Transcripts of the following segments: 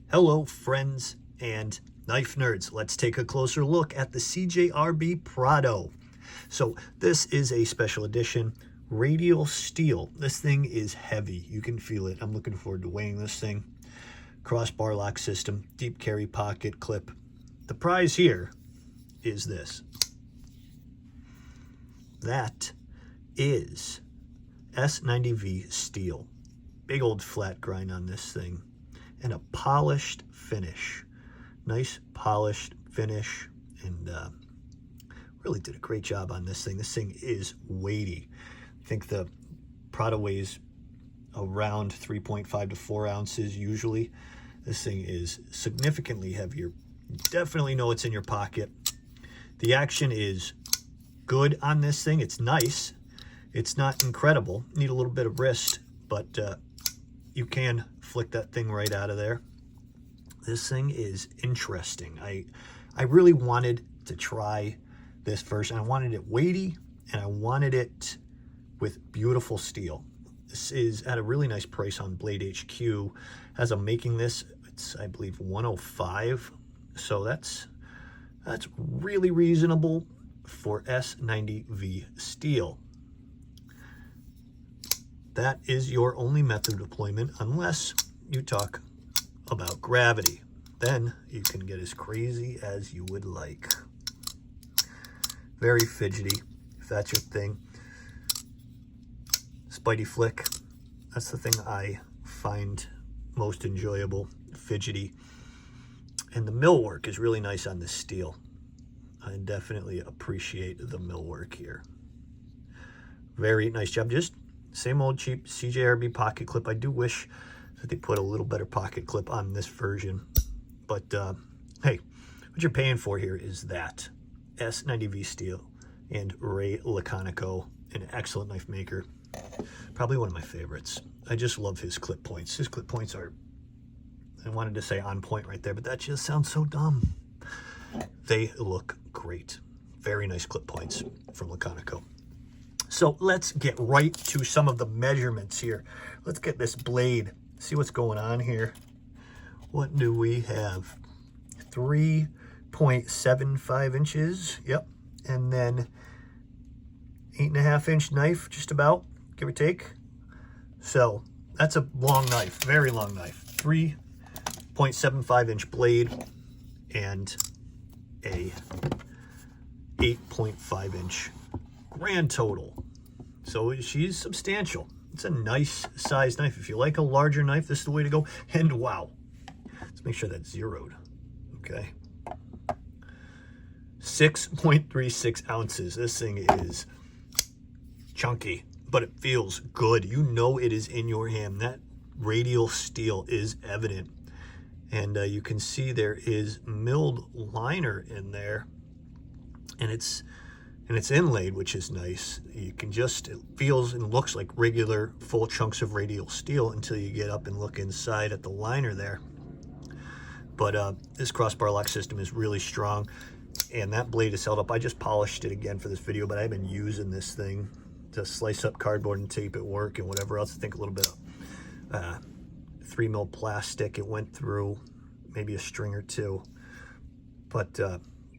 Hello, friends and knife nerds. Let's take a closer look at the CJRB Prado. So this is a special edition radial steel. This thing is heavy. You can feel it. I'm looking forward to weighing this thing. Crossbar lock system, deep carry pocket clip. The prize here is this. That is s90v steel. Big old flat grind on this thing. And a polished finish. Nice polished finish, and really did a great job on this thing. This thing is weighty. I think the Prado weighs around 3.5 to 4 ounces usually. This thing is significantly heavier. You definitely know it's in your pocket. The action is good on this thing. It's nice. It's not incredible. Need a little bit of wrist, but you can flick that thing right out of there. This thing is interesting. I really wanted to try this version. I wanted it weighty, and I wanted it with beautiful steel. This is at a really nice price on Blade HQ. As I'm making this, it's, I believe, 105. So that's really reasonable for s90v steel. That is your only method of deployment unless you talk about gravity. Then you can get as crazy as you would like. Very fidgety, if that's your thing. Spidey flick, that's the thing I find most enjoyable, fidgety. And the millwork is really nice on this steel. I definitely appreciate the millwork here. Very nice job. Just same old cheap CJRB pocket clip. I do wish that they put a little better pocket clip on this version. But hey, what you're paying for here is that s90v steel and Ray Laconico, an excellent knife maker. Probably one of my favorites. I just love his clip points. His clip points are, I wanted to say on point right there, but that just sounds so dumb. They look great. Very nice clip points from Laconico. So let's get right to some of the measurements here. Let's get this blade, see what's going on here. What do we have? 3.75 inches, yep. And then 8.5 inch knife, just about, give or take. So that's a long knife, very long knife. 3.75 inch blade and a 8.5 inch grand total. So she's substantial. It's a nice size knife. If you like a larger knife, this is the way to go. And wow, let's make sure that's zeroed. Okay, 6.36 ounces. This thing is chunky, but it feels good. You know it is in your hand. That radial steel is evident, and you can see there is milled liner in there, and it's inlaid, which is nice. You can just, it feels and looks like regular full chunks of radial steel until you get up and look inside at the liner there. But this crossbar lock system is really strong, and that blade is held up. I just polished it again for this video, but I've been using this thing to slice up cardboard and tape at work and whatever else. I think a little bit of 3mm plastic it went through, maybe a string or two. But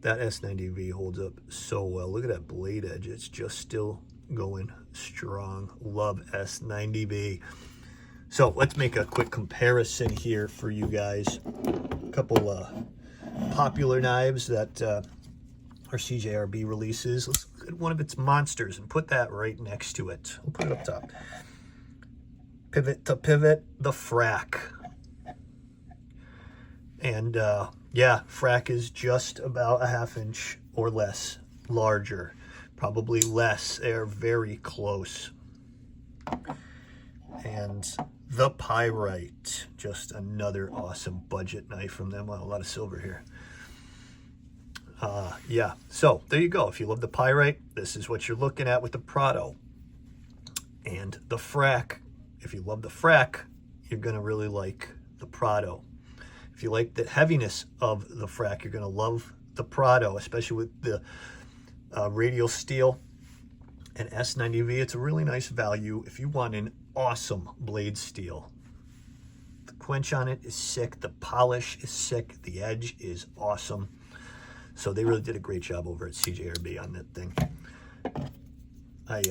that s90v holds up so well. Look at that blade edge. It's just still going strong. Love s90v. So let's make a quick comparison here for you guys. A couple popular knives that are CJRB releases. Let's look at one of its monsters and put that right next to it. We'll put it up top. Pivot to pivot, the Frack. And yeah, Frack is just about 1/2 inch or less larger, probably less. They're very close. And the Pyrite, just another awesome budget knife from them. Wow, a lot of silver here. Yeah, so there you go. If you love the Pyrite, this is what you're looking at with the Prado. And the Frack, if you love the Frack, you're gonna really like the Prado. If you like the heaviness of the Frack, you're going to love the Prado, especially with the radial steel and s90v. It's a really nice value if you want an awesome blade steel. The quench on it is sick. The polish is sick. The edge is awesome. So they really did a great job over at CJRB on that thing. I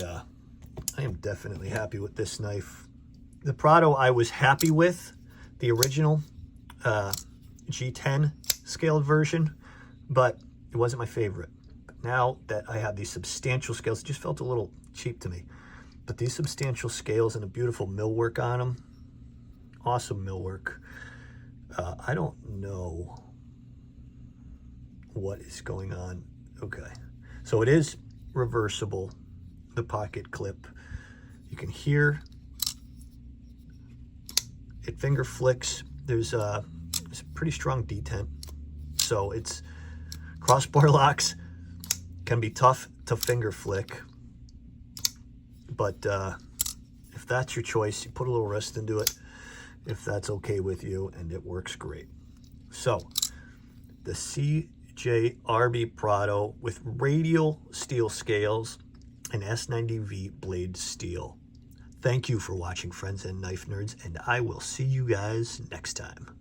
am definitely happy with this knife. The Prado I was happy with, the original G10 scaled version, but it wasn't my favorite. But now that I have these substantial scales, it just felt a little cheap to me. But these substantial scales and a beautiful millwork on them, awesome millwork. I don't know what is going on. Okay, so it is reversible, the pocket clip. You can hear it finger flicks. There's a pretty strong detent, so it's crossbar locks can be tough to finger flick, but if that's your choice, you put a little rest into it if that's okay with you, and it works great. So the CJRB Prado with radial steel scales and s90v blade steel. Thank you for watching, friends and knife nerds, and I will see you guys next time.